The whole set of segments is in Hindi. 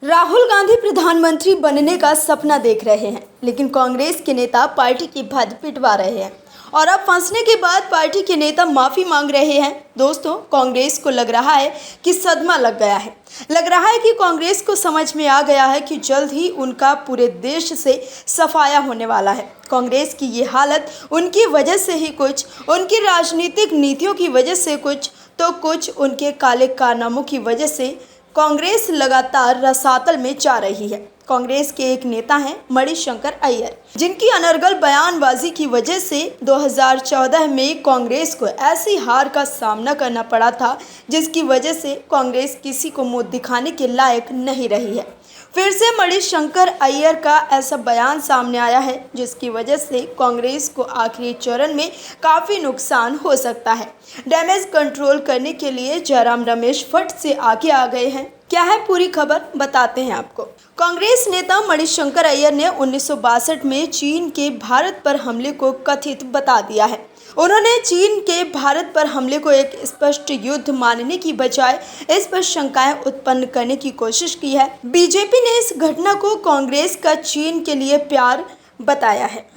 राहुल गांधी प्रधानमंत्री बनने का सपना देख रहे हैं, लेकिन कांग्रेस के नेता पार्टी की भद्द पिटवा रहे हैं और अब फंसने के बाद पार्टी के नेता माफी मांग रहे हैं। दोस्तों, कांग्रेस को लग रहा है कि सदमा लग गया है। लग रहा है कि कांग्रेस को समझ में आ गया है कि जल्द ही उनका पूरे देश से सफाया होने वाला है। कांग्रेस की ये हालत उनकी वजह से ही कुछ, उनकी राजनीतिक नीतियों की वजह से कुछ, तो कुछ उनके काले कारनामों की वजह से कांग्रेस लगातार रसातल में जा रही है। कांग्रेस के एक नेता हैं मणिशंकर अय्यर, जिनकी अनर्गल बयानबाजी की वजह से 2014 में कांग्रेस को ऐसी हार का सामना करना पड़ा था, जिसकी वजह से कांग्रेस किसी को मुंह दिखाने के लायक नहीं रही है। फिर से मणिशंकर अय्यर का ऐसा बयान सामने आया है, जिसकी वजह से कांग्रेस को आखिरी चरण में काफ़ी नुकसान हो सकता है। डैमेज कंट्रोल करने के लिए जयराम रमेश फट से आगे आ गए हैं। क्या है पूरी खबर, बताते हैं आपको। कांग्रेस नेता मणिशंकर अय्यर ने 1962 में चीन के भारत पर हमले को कथित बता दिया है। उन्होंने चीन के भारत पर हमले को एक स्पष्ट युद्ध मानने की बजाय इस पर शंकाएं उत्पन्न करने की कोशिश की है। बीजेपी ने इस घटना को कांग्रेस का चीन के लिए प्यार बताया है।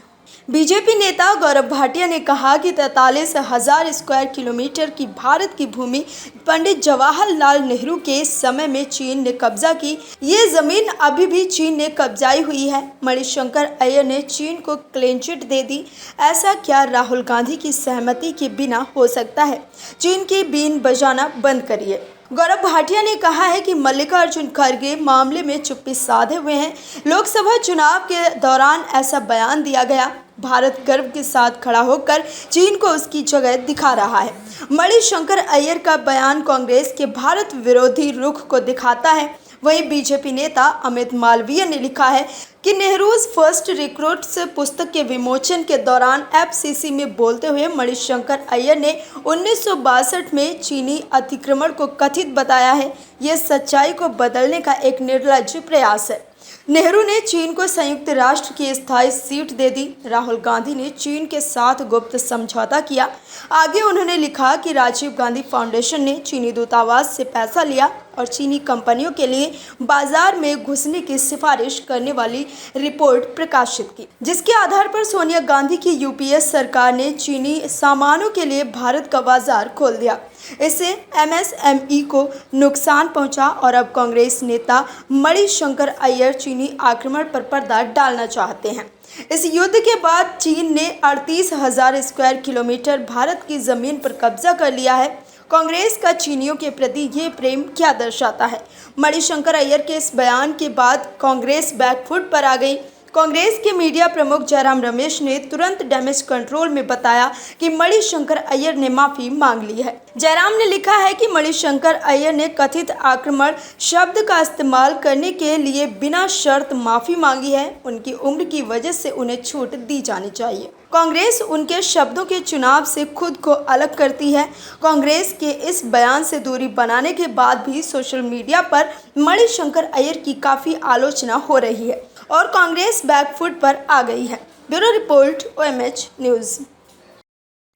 बीजेपी नेता गौरव भाटिया ने कहा कि 43,000 स्क्वायर किलोमीटर की भारत की भूमि पंडित जवाहरलाल नेहरू के समय में चीन ने कब्जा की। ये जमीन अभी भी चीन ने कब्जाई हुई है। मणिशंकर अय्यर ने चीन को क्लीन चिट दे दी। ऐसा क्या राहुल गांधी की सहमति के बिना हो सकता है? चीन की बीन बजाना बंद करिए। गौरव भाटिया ने कहा है कि मल्लिकार्जुन खड़गे मामले में चुप्पी साधे हुए हैं। लोकसभा चुनाव के दौरान ऐसा बयान दिया गया। भारत गर्व के साथ खड़ा होकर चीन को उसकी जगह दिखा रहा है। मणिशंकर अय्यर का बयान कांग्रेस के भारत विरोधी रुख को दिखाता है। वहीं बीजेपी नेता अमित मालवीय ने लिखा है कि नेहरूज फर्स्ट रिक्रूट्स पुस्तक के विमोचन के दौरान एफसीसी में बोलते हुए मणिशंकर अय्यर ने 1962 में चीनी अतिक्रमण को कथित बताया है। यह सच्चाई को बदलने का एक निर्लज्ज प्रयास है। नेहरू ने चीन को संयुक्त राष्ट्र की स्थायी सीट दे दी। राहुल गांधी ने चीन के साथ गुप्त समझौता किया। आगे उन्होंने लिखा कि राजीव गांधी फाउंडेशन ने चीनी दूतावास से पैसा लिया और चीनी कंपनियों के लिए बाजार में घुसने की सिफारिश करने वाली रिपोर्ट प्रकाशित की, जिसके आधार पर सोनिया गांधी की यूपीए सरकार ने चीनी सामानों के लिए भारत का बाजार खोल दिया। इससे एमएसएमई को नुकसान पहुंचा और अब कांग्रेस नेता मणिशंकर अय्यर चीनी आक्रमण पर पर्दा डालना चाहते हैं। इस युद्ध के बाद चीन ने 38,000 स्क्वायर किलोमीटर भारत की जमीन पर कब्जा कर लिया है। कांग्रेस का चीनियों के प्रति ये प्रेम क्या दर्शाता है? मणिशंकर अय्यर के इस बयान के बाद कांग्रेस बैकफुट पर आ गई। कांग्रेस के मीडिया प्रमुख जयराम रमेश ने तुरंत डैमेज कंट्रोल में बताया कि मणिशंकर अय्यर ने माफी मांग ली है। जयराम ने लिखा है कि मणिशंकर अय्यर ने कथित आक्रमण शब्द का इस्तेमाल करने के लिए बिना शर्त माफी मांगी है। उनकी उम्र की वजह से उन्हें छूट दी जानी चाहिए। कांग्रेस उनके शब्दों के चुनाव से खुद को अलग करती है। कांग्रेस के इस बयान से दूरी बनाने के बाद भी सोशल मीडिया पर मणिशंकर अय्यर की काफ़ी आलोचना हो रही है और कांग्रेस बैकफुट पर आ गई है। Bureau report, OMH news.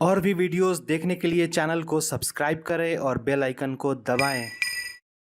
और भी वीडियोस देखने के लिए चैनल को सब्सक्राइब करें और बेल आइकन को दबाएं।